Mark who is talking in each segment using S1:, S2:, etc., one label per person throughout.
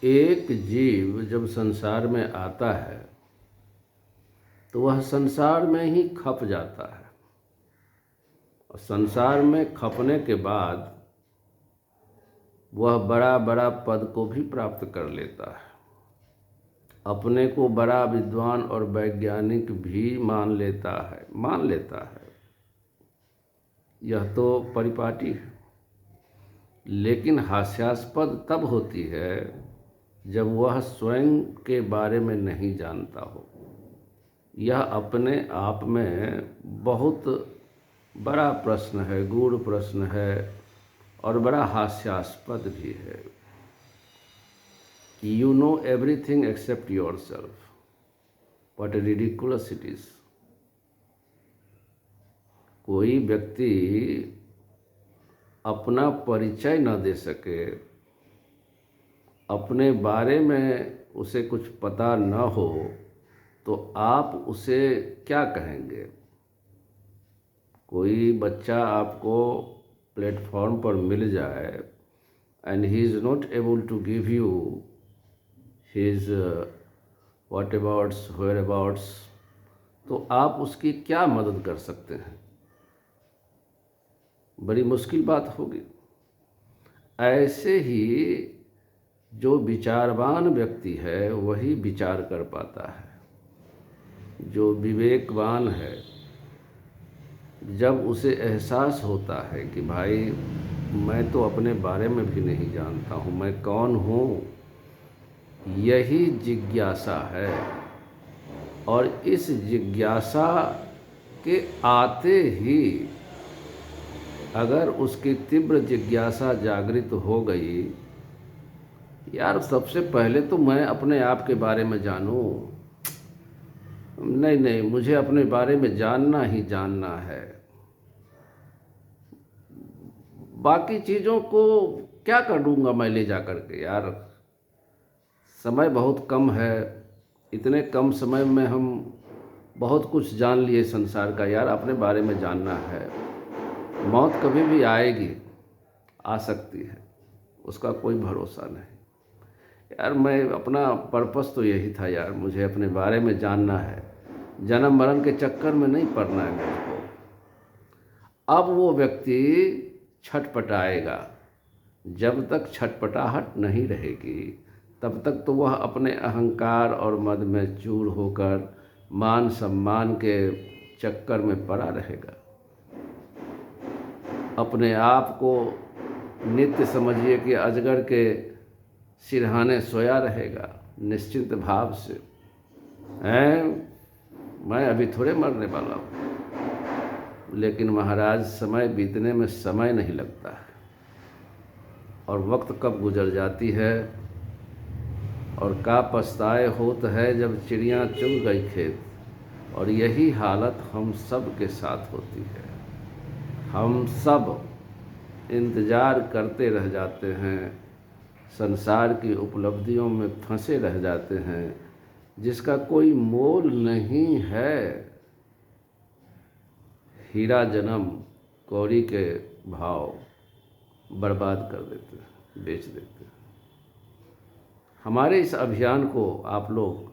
S1: एक जीव जब संसार में आता है तो वह संसार में ही खप जाता है, और संसार में खपने के बाद वह बड़ा बड़ा पद को भी प्राप्त कर लेता है, अपने को बड़ा विद्वान और वैज्ञानिक भी मान लेता है। यह तो परिपाटी है, लेकिन हास्यास्पद तब होती है जब वह स्वयं के बारे में नहीं जानता हो। यह अपने आप में बहुत बड़ा प्रश्न है, गूढ़ प्रश्न है और बड़ा हास्यास्पद भी है। You know everything except yourself. What a ridiculous it is. कोई व्यक्ति अपना परिचय न दे सके, अपने बारे में उसे कुछ पता न हो, तो आप उसे क्या कहेंगे? कोई बच्चा आपको प्लेटफॉर्म पर मिल जाए and he is not able to give you his whatabouts, whereabouts, तो आप उसकी क्या मदद कर सकते हैं? बड़ी मुश्किल बात होगी। ऐसे ही जो विचारवान व्यक्ति है वही विचार कर पाता है। जो विवेकवान है, जब उसे एहसास होता है कि भाई मैं तो अपने बारे में भी नहीं जानता हूँ, मैं कौन हूँ, यही जिज्ञासा है। और इस जिज्ञासा के आते ही अगर उसकी तीव्र जिज्ञासा जागृत हो गई, यार सबसे पहले तो मैं अपने आप के बारे में जानूं, नहीं, मुझे अपने बारे में जानना ही जानना है। बाकी चीज़ों को क्या कर दूंगा मैं ले जा कर के? यार समय बहुत कम है, इतने कम समय में हम बहुत कुछ जान लिए संसार का। यार अपने बारे में जानना है। मौत कभी भी आएगी, आ सकती है, उसका कोई भरोसा नहीं। यार मैं अपना पर्पस तो यही था यार, मुझे अपने बारे में जानना है, जन्म मरण के चक्कर में नहीं पड़ना है मुझको। अब वो व्यक्ति छटपटाएगा। जब तक छटपटाहट नहीं रहेगी तब तक तो वह अपने अहंकार और मद में चूर होकर मान सम्मान के चक्कर में पड़ा रहेगा। अपने आप को नित्य समझिए कि अजगर के सिरहाने सोया रहेगा निश्चिंत भाव से। मैं अभी थोड़े मरने वाला हूँ। लेकिन महाराज समय बीतने में समय नहीं लगता है, और वक्त कब गुजर जाती है और का पछताए होत है जब चिड़ियाँ चुग गई खेत। और यही हालत हम सब के साथ होती है। हम सब इंतज़ार करते रह जाते हैं, संसार की उपलब्धियों में फंसे रह जाते हैं जिसका कोई मोल नहीं है। हीरा जन्म कौड़ी के भाव बर्बाद कर देते हैं, बेच देते हैं। हमारे इस अभियान को आप लोग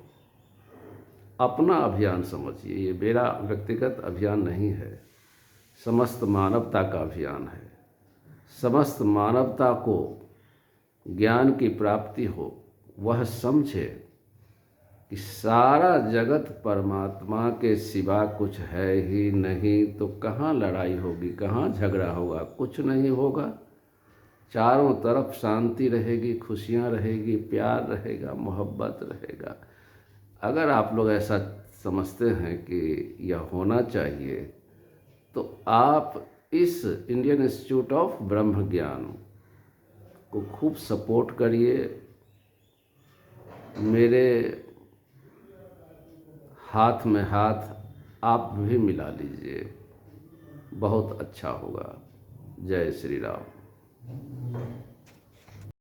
S1: अपना अभियान समझिए। ये मेरा व्यक्तिगत अभियान नहीं है, समस्त मानवता का अभियान है। समस्त मानवता को ज्ञान की प्राप्ति हो, वह समझे कि सारा जगत परमात्मा के सिवा कुछ है ही नहीं, तो कहाँ लड़ाई होगी, कहाँ झगड़ा होगा? कुछ नहीं होगा। चारों तरफ शांति रहेगी, खुशियाँ रहेगी, प्यार रहेगा, मोहब्बत रहेगा। अगर आप लोग ऐसा समझते हैं कि यह होना चाहिए, तो आप इस इंडियन इंस्टीट्यूट ऑफ ब्रह्म ज्ञान को खूब सपोर्ट करिए। मेरे हाथ में हाथ आप भी मिला लीजिए, बहुत अच्छा होगा। जय श्री राम।